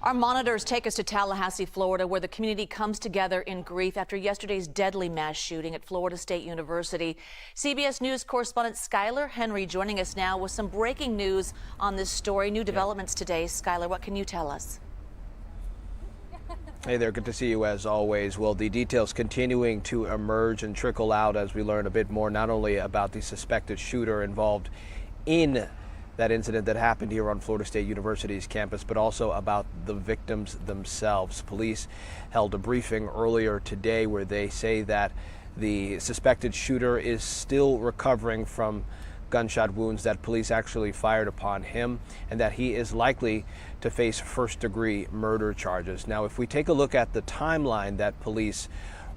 Our monitors take us to Tallahassee, Florida, where the community comes together in grief after yesterday's deadly mass shooting at Florida State University. CBS News correspondent Skyler Henry joining us now with some breaking news on this story. New developments today. Skyler, what can you tell us? Hey there, good to see you as always. Well, the details continuing to emerge and trickle out as we learn a bit more, not only about the suspected shooter involved in that incident that happened here on Florida State University's campus, but also about the victims themselves. Police held a briefing earlier today where they say that the suspected shooter is still recovering from gunshot wounds that police actually fired upon him, and that he is likely to face first-degree murder charges. Now, if we take a look at the timeline that police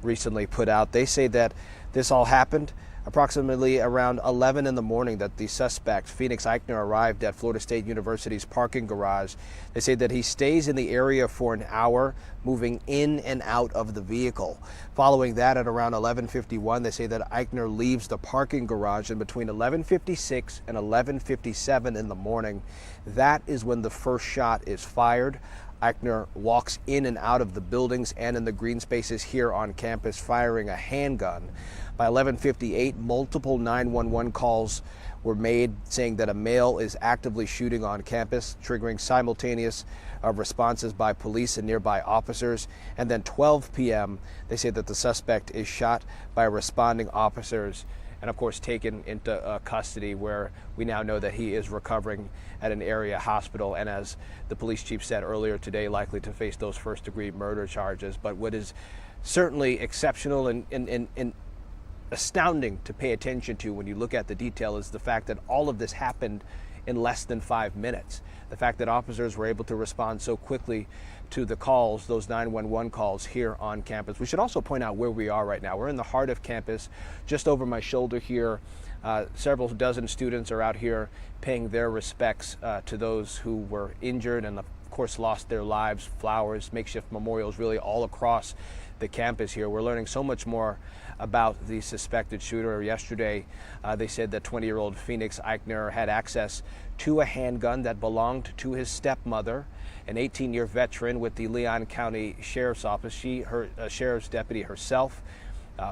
recently put out, they say that this all happened approximately around 11 in the morning, that the suspect, Phoenix Eichner, arrived at Florida State University's parking garage. They say that he stays in the area for an hour, moving in and out of the vehicle. Following that, at around 11:51, they say that Eichner leaves the parking garage, and between 11:56 and 11:57 in the morning, that is when the first shot is fired. Eichner walks in and out of the buildings and in the green spaces here on campus, firing a handgun. By 11:58, multiple 911 calls were made saying that a male is actively shooting on campus, triggering simultaneous responses by police and nearby officers. And then 12 p.m., they say that the suspect is shot by responding officers and, of course, taken into custody, where we now know that he is recovering at an area hospital, and as the police chief said earlier today, likely to face those first-degree murder charges. But what is certainly exceptional and astounding to pay attention to when you look at the detail is the fact that all of this happened in less than 5 minutes. The fact that officers were able to respond so quickly to the calls, those 911 calls here on campus. We should also point out where we are right now. We're in the heart of campus. Just over my shoulder here, several dozen students are out here paying their respects to those who were injured and, of course, lost their lives. Flowers, makeshift memorials, really all across the campus here. We're learning so much more about the suspected shooter. Yesterday, they said that 20-year-old Phoenix Eichner had access to a handgun that belonged to his stepmother, an 18-year veteran with the Leon County Sheriff's Office. She, her sheriff's deputy herself,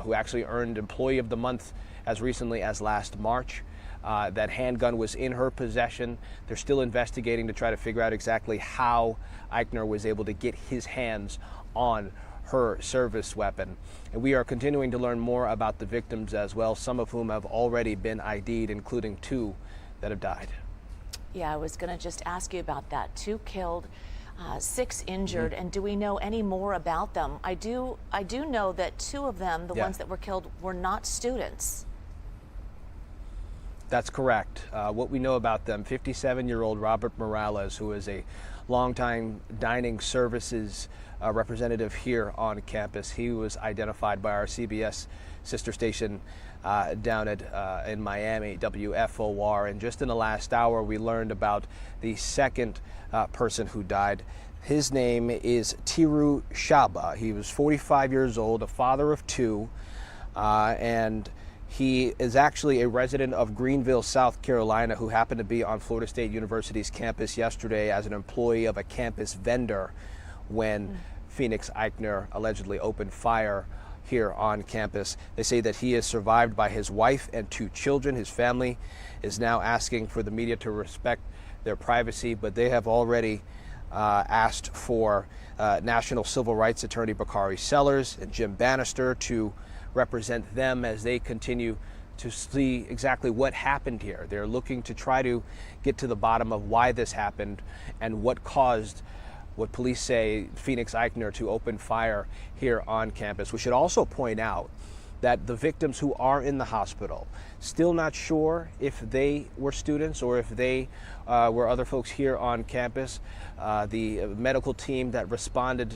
who actually earned Employee of the Month as recently as last March. That handgun was in her possession. They're still investigating to try to figure out exactly how Eichner was able to get his hands on her service weapon. And we are continuing to learn more about the victims as well, some of whom have already been ID'd, including 2 that have died. Yeah, I was going to just ask you about that. 2 killed, 6 injured, and do we know any more about them? I do know that 2 of them, the ones that were killed, were not students. That's correct. What we know about them, 57-year-old Robert Morales, who is a longtime dining services representative here on campus. He was identified by our CBS sister station down in Miami, WFOR. And just in the last hour, we learned about the second person who died. His name is Tiru Shaba. He was 45 years old, a father of 2, and he is actually a resident of Greenville, South Carolina, who happened to be on Florida State University's campus yesterday as an employee of a campus vendor when Phoenix Eichner allegedly opened fire here on campus. They say that he is survived by his wife and 2 children. His family is now asking for the media to respect their privacy, but they have already asked for National Civil Rights Attorney Bakari Sellers and Jim Bannister to represent them as they continue to see exactly what happened here. They're looking to try to get to the bottom of why this happened and what caused what police say Phoenix Eichner to open fire here on campus. We should also point out that the victims who are in the hospital, still not sure if they were students or if they were other folks here on campus. The medical team that responded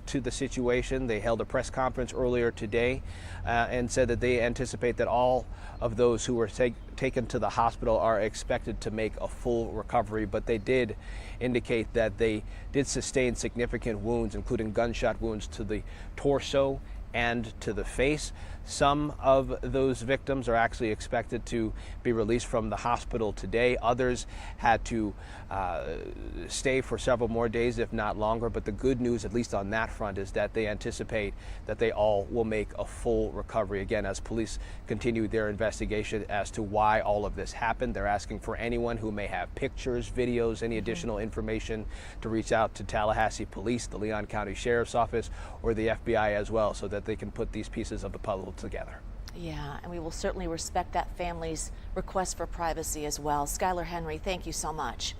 to the situation, they held a press conference earlier today and said that they anticipate that all of those who were taken to the hospital are expected to make a full recovery, but they did indicate that they did sustain significant wounds, including gunshot wounds to the torso and to the face. Some of those victims are actually expected to be released from the hospital today. Others had to stay for several more days, if not longer. But the good news, at least on that front, is that they anticipate that they all will make a full recovery. Again, as police continue their investigation as to why all of this happened, they're asking for anyone who may have pictures, videos, any additional information to reach out to Tallahassee Police, the Leon County Sheriff's Office, or the FBI as well, so that they can put these pieces of the puzzle together. Yeah, and we will certainly respect that family's request for privacy as well. Skyler Henry, thank you so much.